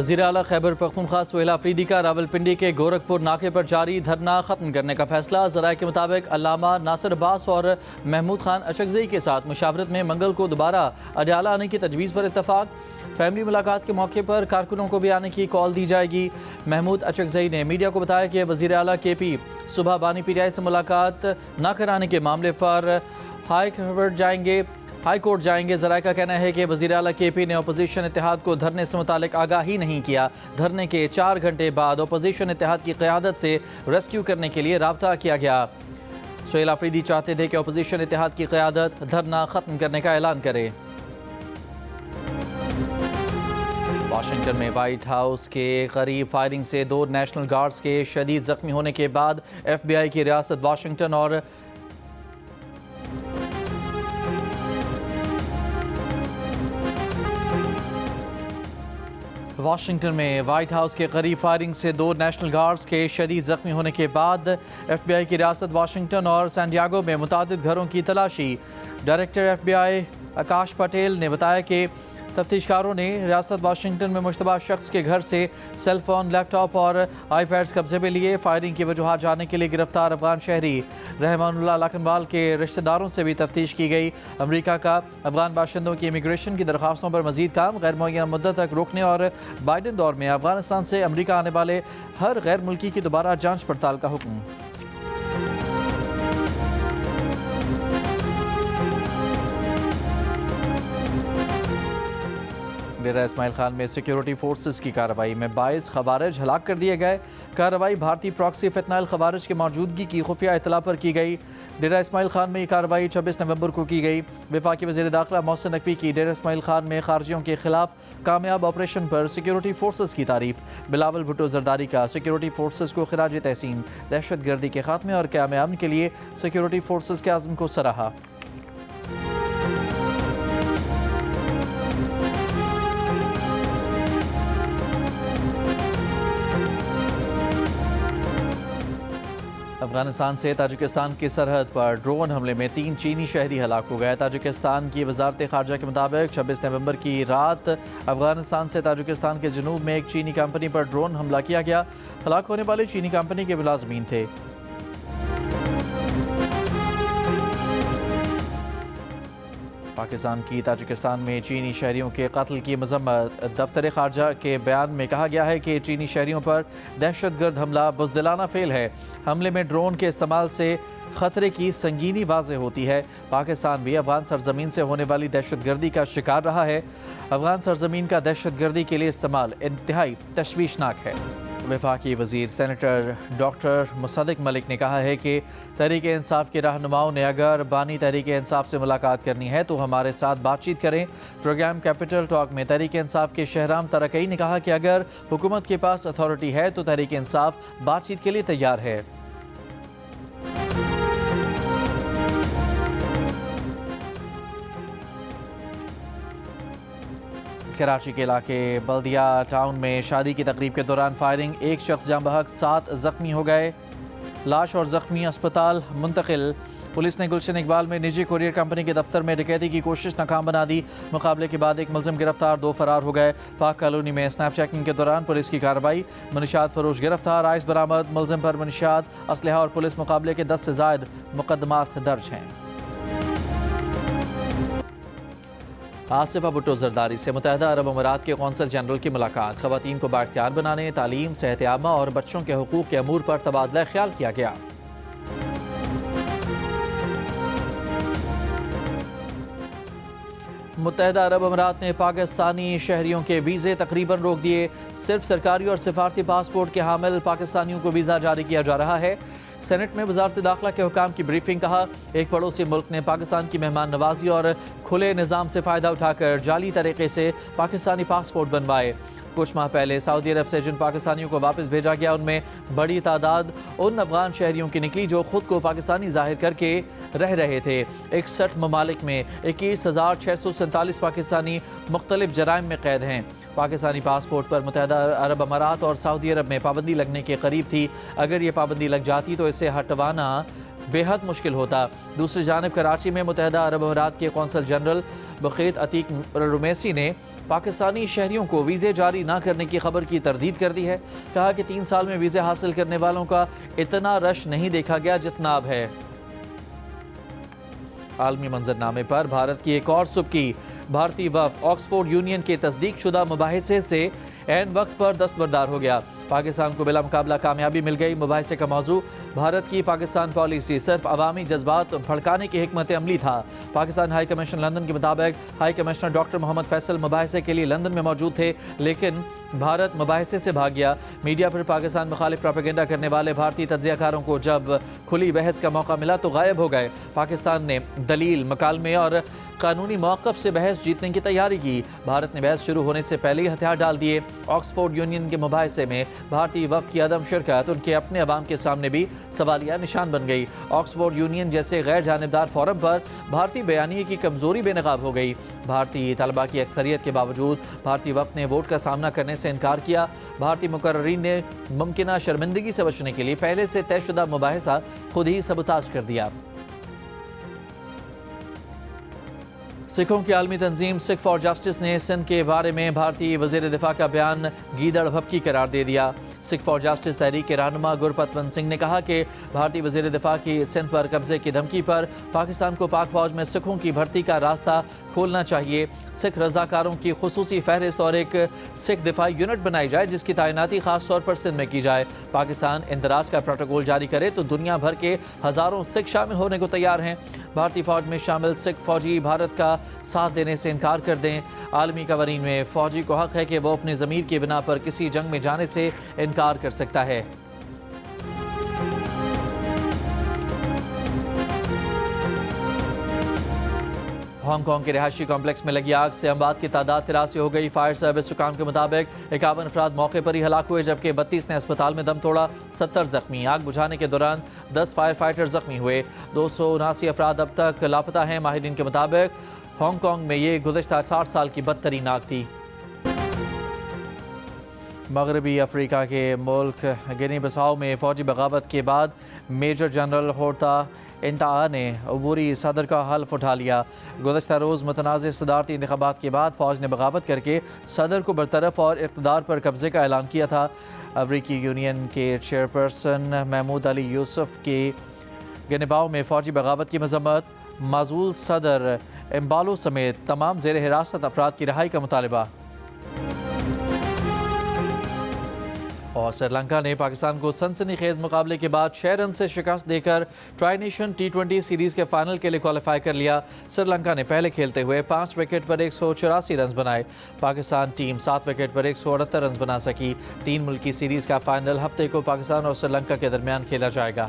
وزیر اعلیٰ خیبر پختونخوا سہیل آفریدی کا راولپنڈی کے گورکھپور ناکے پر جاری دھرنا ختم کرنے کا فیصلہ۔ ذرائع کے مطابق علامہ ناصر عباس اور محمود خان اچکزئی کے ساتھ مشاورت میں منگل کو دوبارہ اڈیالہ آنے کی تجویز پر اتفاق۔ فیملی ملاقات کے موقع پر کارکنوں کو بھی آنے کی کال دی جائے گی۔ محمود اچکزئی نے میڈیا کو بتایا کہ وزیر اعلیٰ کے پی صبح بانی پی ٹی آئی سے ملاقات نہ کرانے کے معاملے پر ہائی کورٹ جائیں گے۔ ذرائع کا کہنا ہے کہ وزیر اعلیٰ کے پی نے اپوزیشن اتحاد کو دھرنے سے متعلق آگاہ ہی نہیں کیا۔ دھرنے کے 4 گھنٹے بعد اپوزیشن اتحاد کی قیادت سے ریسکیو کرنے کے لیے رابطہ کیا گیا۔ سہیل آفریدی چاہتے تھے کہ اپوزیشن اتحاد کی قیادت دھرنا ختم کرنے کا اعلان کرے۔ واشنگٹن میں وائٹ ہاؤس کے قریب فائرنگ سے 2 نیشنل گارڈز کے شدید زخمی ہونے کے بعد ایف بی آئی کی ریاست واشنگٹن میں وائٹ ہاؤس کے قریب فائرنگ سے 2 نیشنل گارڈز کے شدید زخمی ہونے کے بعد ایف بی آئی کی ریاست واشنگٹن اور سان ڈیاگو میں متعدد گھروں کی تلاشی۔ ڈائریکٹر ایف بی آئی آکاش پٹیل نے بتایا کہ تفتیش کاروں نے ریاست واشنگٹن میں مشتبہ شخص کے گھر سے سیل فون، لیپ ٹاپ اور آئی پیڈز قبضے میں لیے۔ فائرنگ کی وجوہات جاننے کے لیے گرفتار افغان شہری رحمان اللہ لاکھنوال کے رشتہ داروں سے بھی تفتیش کی گئی۔ امریکہ کا افغان باشندوں کی امیگریشن کی درخواستوں پر مزید کام، غیر معینہ مدت تک روکنے اور بائیڈن دور میں افغانستان سے امریکہ آنے والے ہر غیر ملکی کی دوبارہ جانچ پڑتال کا حکم۔ ڈیرہ اسماعیل خان میں سیکیورٹی فورسز کی کارروائی میں 22 خوارج ہلاک کر دیے گئے۔ کارروائی بھارتی پراکسی فنتنائل خوارج کی موجودگی کی خفیہ اطلاع پر کی گئی۔ ڈیرہ اسماعیل خان میں یہ کارروائی 26 نومبر کو کی گئی۔ وفاقی وزیر داخلہ محسن نقوی کی ڈیرہ اسماعیل خان میں خارجیوں کے خلاف کامیاب آپریشن پر سیکیورٹی فورسز کی تعریف۔ بلاول بھٹو زرداری کا سیکیورٹی فورسز کو خراج تحسین۔ دہشت گردی کے خاتمے اور قیام امن کے لیے سیکیورٹی فورسز کے عزم کو سراہا۔ افغانستان سے تاجکستان کی سرحد پر ڈرون حملے میں 3 چینی شہری ہلاک ہو گئے۔ تاجکستان کی وزارت خارجہ کے مطابق 26 نومبر کی رات افغانستان سے تاجکستان کے جنوب میں ایک چینی کمپنی پر ڈرون حملہ کیا گیا۔ ہلاک ہونے والے چینی کمپنی کے ملازمین تھے۔ پاکستان کی تاجکستان میں چینی شہریوں کے قتل کی مذمت۔ دفتر خارجہ کے بیان میں کہا گیا ہے کہ چینی شہریوں پر دہشت گرد حملہ بزدلانہ فعل ہے۔ حملے میں ڈرون کے استعمال سے خطرے کی سنگینی واضح ہوتی ہے۔ پاکستان بھی افغان سرزمین سے ہونے والی دہشت گردی کا شکار رہا ہے۔ افغان سرزمین کا دہشت گردی کے لیے استعمال انتہائی تشویشناک ہے۔ وفاقی وزیر سینیٹر ڈاکٹر مصدق ملک نے کہا ہے کہ تحریک انصاف کے رہنماؤں نے اگر بانی تحریک انصاف سے ملاقات کرنی ہے تو ہمارے ساتھ بات چیت کریں۔ پروگرام کیپٹل ٹاک میں تحریک انصاف کے شہرام ترکئی نے کہا کہ اگر حکومت کے پاس اتھارٹی ہے تو تحریک انصاف بات چیت کے لیے تیار ہے۔ کراچی کے علاقے بلدیہ ٹاؤن میں شادی کی تقریب کے دوران فائرنگ، 1 شخص جاں بحق 7 زخمی ہو گئے۔ لاش اور زخمی اسپتال منتقل۔ پولیس نے گلشن اقبال میں نجی کوریئر کمپنی کے دفتر میں ڈکیتی کی کوشش ناکام بنا دی۔ مقابلے کے بعد 1 ملزم گرفتار، 2 فرار ہو گئے۔ پاک کالونی میں سنیپ چیکنگ کے دوران پولیس کی کارروائی، منشیات فروش گرفتار، آئس برآمد، ملزم پر منشیات، اسلحہ اور پولیس مقابلے کے 10 سے زائد مقدمات درج ہیں۔ آصفہ بھٹو زرداری سے متحدہ عرب امارات کے قونصل جنرل کی ملاقات۔ خواتین کو بااختیار بنانے، تعلیم، صحت عامہ اور بچوں کے حقوق کے امور پر تبادلہ خیال کیا گیا۔ متحدہ عرب امارات نے پاکستانی شہریوں کے ویزے تقریباً روک دیے۔ صرف سرکاری اور سفارتی پاسپورٹ کے حامل پاکستانیوں کو ویزا جاری کیا جا رہا ہے۔ سینٹ میں وزارت داخلہ کے حکام کی بریفنگ، کہا ایک پڑوسی ملک نے پاکستان کی مہمان نوازی اور کھلے نظام سے فائدہ اٹھا کر جعلی طریقے سے پاکستانی پاسپورٹ بنوائے۔ کچھ ماہ پہلے سعودی عرب سے جن پاکستانیوں کو واپس بھیجا گیا ان میں بڑی تعداد ان افغان شہریوں کی نکلی جو خود کو پاکستانی ظاہر کر کے رہ رہے تھے۔ 61 ممالک میں 21,647 پاکستانی مختلف جرائم میں قید ہیں۔ پاکستانی پاسپورٹ پر متحدہ عرب امارات اور سعودی عرب میں پابندی لگنے کے قریب تھی۔ اگر یہ پابندی لگ جاتی تو اسے ہٹوانا بے حد مشکل ہوتا۔ دوسری جانب کراچی میں متحدہ عرب امارات کے قونصل جنرل بقیت عتیق رمیسی نے پاکستانی شہریوں کو ویزے جاری نہ کرنے کی خبر کی تردید کر دی ہے۔ کہا کہ 3 سال میں ویزے حاصل کرنے والوں کا اتنا رش نہیں دیکھا گیا جتنا اب ہے۔ عالمی منظرنامے پر بھارت کی ایک اور سبکی۔ بھارتی وفد آکسفورڈ یونین کے تصدیق شدہ مباحثے سے عین وقت پر دستبردار ہو گیا۔ پاکستان کو بلا مقابلہ کامیابی مل گئی۔ مباحثے کا موضوع بھارت کی پاکستان پالیسی صرف عوامی جذبات بھڑکانے کی حکمت عملی تھا۔ پاکستان ہائی کمیشن لندن کے مطابق ہائی کمشنر ڈاکٹر محمد فیصل مباحثے کے لیے لندن میں موجود تھے، لیکن بھارت مباحثے سے بھاگ گیا۔ میڈیا پر پاکستان مخالف پروپیگنڈا کرنے والے بھارتی تجزیہ کاروں کو جب کھلی بحث کا موقع ملا تو غائب ہو گئے۔ پاکستان نے دلیل، مکالمے اور قانونی موقف سے بحث جیتنے کی تیاری کی۔ بھارت نے بحث شروع ہونے سے پہلے ہی ہتھیار ڈال دیے۔ آکسفورڈ یونین کے مباحثے میں بھارتی وفد کی عدم شرکت ان کے اپنے عوام کے سامنے بھی سوالیہ نشان بن گئی۔ آکسفورڈ یونین جیسے غیر جانبدار فورم پر بھارتی بیانیے کی کمزوری بے نقاب ہو گئی۔ بھارتی طلباء کی اکثریت کے باوجود بھارتی وفد نے ووٹ کا سامنا کرنے سے انکار کیا۔ بھارتی مقررین نے ممکنہ شرمندگی سے بچنے کے لیے پہلے سے طے شدہ مباحثہ خود ہی سبوتاژ کر دیا۔ سکھوں کی عالمی تنظیم سکھ فار جسٹس نے سندھ کے بارے میں بھارتی وزیر دفاع کا بیان گیدڑ بھبکی قرار دے دیا۔ سکھ فار جسٹس تحریک کے رہنما گرپتونت سنگھ نے کہا کہ بھارتی وزیر دفاع کی سندھ پر قبضے کی دھمکی پر پاکستان کو پاک فوج میں سکھوں کی بھرتی کا راستہ کھولنا چاہیے۔ سکھ رضاکاروں کی خصوصی فہرست اور ایک سکھ دفاعی یونٹ بنائی جائے جس کی تعیناتی خاص طور پر سندھ میں کی جائے۔ پاکستان اندراج کا پروٹوکول جاری کرے تو دنیا بھر کے ہزاروں سکھ شامل ہونے کو تیار ہیں۔ بھارتی فوج میں شامل سکھ فوجی بھارت کا ساتھ دینے سے انکار کر دیں۔ عالمی قوانین میں فوجی کو حق ہے کہ وہ اپنی ضمیر کی بنا پر کسی جنگ میں جانے سے انکار کر سکتا ہے۔ ہانگ کانگ کے رہائشی کمپلیکس میں لگی آگ سے اموات کی تعداد 83 ہو گئی۔ فائر سروس حکام کے مطابق 51 افراد موقع پر ہی ہلاک ہوئے جبکہ 32 نے اسپتال میں دم توڑا، 70 زخمی۔ آگ بجھانے کے دوران 10 فائر فائٹر زخمی ہوئے، 279 افراد اب تک لاپتہ ہیں۔ ماہرین کے مطابق ہانگ کانگ میں یہ گزشتہ 60 سال کی بدترین آگ تھی۔ مغربی افریقہ کے ملک گنی بساؤ میں فوجی بغاوت کے بعد میجر جنرل ہورتا انتہا نے عبوری صدر کا حلف اٹھا لیا۔ گزشتہ روز متنازع صدارتی انتخابات کے بعد فوج نے بغاوت کر کے صدر کو برطرف اور اقتدار پر قبضے کا اعلان کیا تھا۔ افریقی یونین کے چیئرپرسن محمود علی یوسف کی گنی-بساؤ میں فوجی بغاوت کی مذمت، معزول صدر امبالو سمیت تمام زیر حراست افراد کی رہائی کا مطالبہ۔ اور سری لنکا نے پاکستان کو سنسنی خیز مقابلے کے بعد 6 رن سے شکست دے کر ٹرائی نیشن T20 سیریز کے فائنل کے لیے کوالیفائی کر لیا۔ سری لنکا نے پہلے کھیلتے ہوئے 5 وکٹ پر 184 رنز بنائے۔ پاکستان ٹیم 7 وکٹ پر 178 رنز بنا سکی۔ 3 ملکی سیریز کا فائنل ہفتے کو پاکستان اور سری لنکا کے درمیان کھیلا جائے گا۔